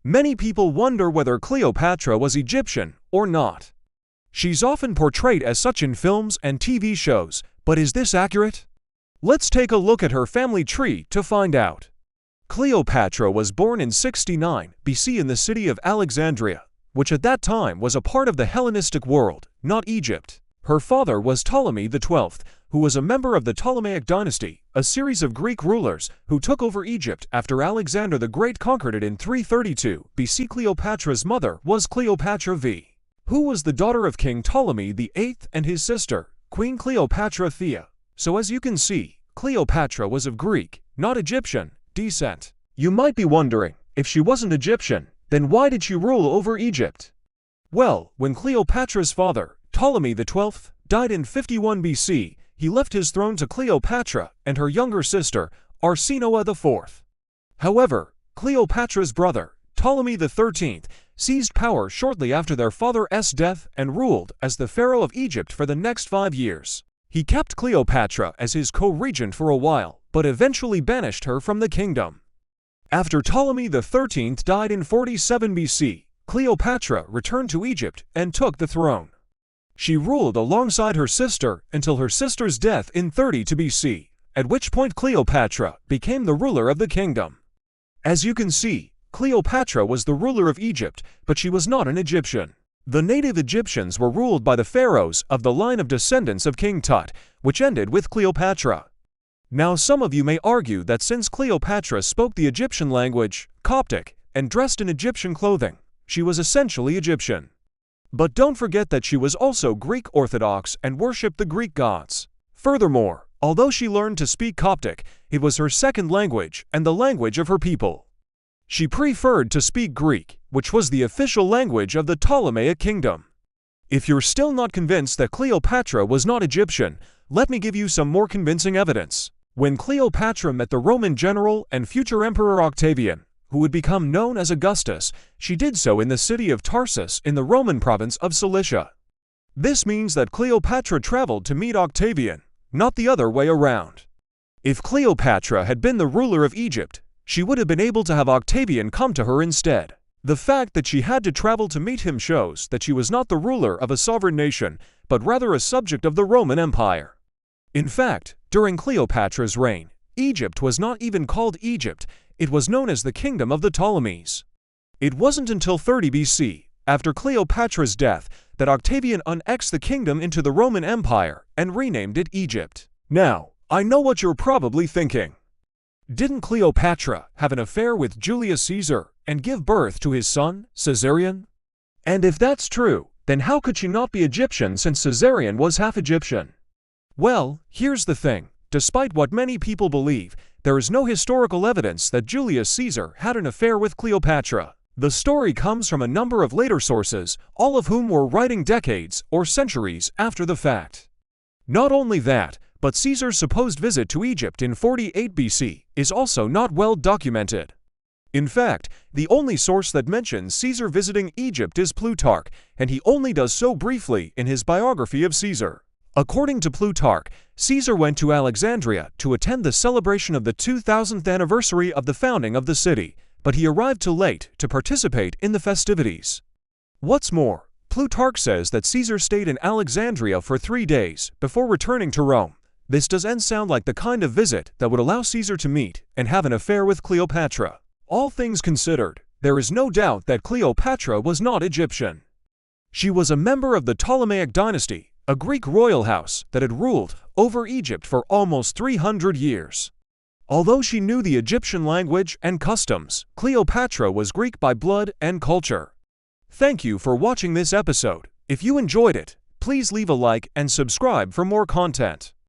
Many people wonder whether Cleopatra was Egyptian or not. She's often portrayed as such in films and TV shows, but is this accurate? Let's take a look at her family tree to find out. Cleopatra was born in 69 BC in the city of Alexandria, which at that time was a part of the Hellenistic world, not Egypt. Her father was Ptolemy XII, who was a member of the Ptolemaic dynasty, a series of Greek rulers who took over Egypt after Alexander the Great conquered it in 332 BC. Cleopatra's mother was Cleopatra V, who was the daughter of King Ptolemy VIII and his sister, Queen Cleopatra Thea. So as you can see, Cleopatra was of Greek, not Egyptian, descent. You might be wondering, if she wasn't Egyptian, then why did she rule over Egypt? Well, when Cleopatra's father, Ptolemy XII, died in 51 BC, he left his throne to Cleopatra and her younger sister, Arsinoe IV. However, Cleopatra's brother, Ptolemy XIII, seized power shortly after their father's death and ruled as the pharaoh of Egypt for the next 5 years. He kept Cleopatra as his co-regent for a while, but eventually banished her from the kingdom. After Ptolemy XIII died in 47 BC, Cleopatra returned to Egypt and took the throne. She ruled alongside her sister until her sister's death in 32 BC, at which point Cleopatra became the ruler of the kingdom. As you can see, Cleopatra was the ruler of Egypt, but she was not an Egyptian. The native Egyptians were ruled by the pharaohs of the line of descendants of King Tut, which ended with Cleopatra. Now some of you may argue that since Cleopatra spoke the Egyptian language, Coptic, and dressed in Egyptian clothing, she was essentially Egyptian. But don't forget that she was also Greek Orthodox and worshipped the Greek gods. Furthermore, although she learned to speak Coptic, it was her second language and the language of her people. She preferred to speak Greek, which was the official language of the Ptolemaic kingdom. If you're still not convinced that Cleopatra was not Egyptian, let me give you some more convincing evidence. When Cleopatra met the Roman general and future emperor Octavian, who would become known as Augustus, she did so in the city of Tarsus in the Roman province of Cilicia. This means that Cleopatra traveled to meet Octavian, not the other way around. If Cleopatra had been the ruler of Egypt, she would have been able to have Octavian come to her instead. The fact that she had to travel to meet him shows that she was not the ruler of a sovereign nation, but rather a subject of the Roman Empire. In fact, during Cleopatra's reign, Egypt was not even called Egypt, it was known as the Kingdom of the Ptolemies. It wasn't until 30 BC, after Cleopatra's death, that Octavian annexed the kingdom into the Roman Empire and renamed it Egypt. Now, I know what you're probably thinking. Didn't Cleopatra have an affair with Julius Caesar and give birth to his son, Caesarion? And if that's true, then how could she not be Egyptian since Caesarion was half Egyptian? Well, here's the thing. Despite what many people believe, there is no historical evidence that Julius Caesar had an affair with Cleopatra. The story comes from a number of later sources, all of whom were writing decades or centuries after the fact. Not only that, but Caesar's supposed visit to Egypt in 48 BC is also not well documented. In fact, the only source that mentions Caesar visiting Egypt is Plutarch, and he only does so briefly in his biography of Caesar. According to Plutarch, Caesar went to Alexandria to attend the celebration of the 2000th anniversary of the founding of the city, but he arrived too late to participate in the festivities. What's more, Plutarch says that Caesar stayed in Alexandria for 3 days before returning to Rome. This doesn't sound like the kind of visit that would allow Caesar to meet and have an affair with Cleopatra. All things considered, there is no doubt that Cleopatra was not Egyptian. She was a member of the Ptolemaic dynasty, a Greek royal house that had ruled over Egypt for almost 300 years. Although she knew the Egyptian language and customs, Cleopatra was Greek by blood and culture. Thank you for watching this episode. If you enjoyed it, please leave a like and subscribe for more content.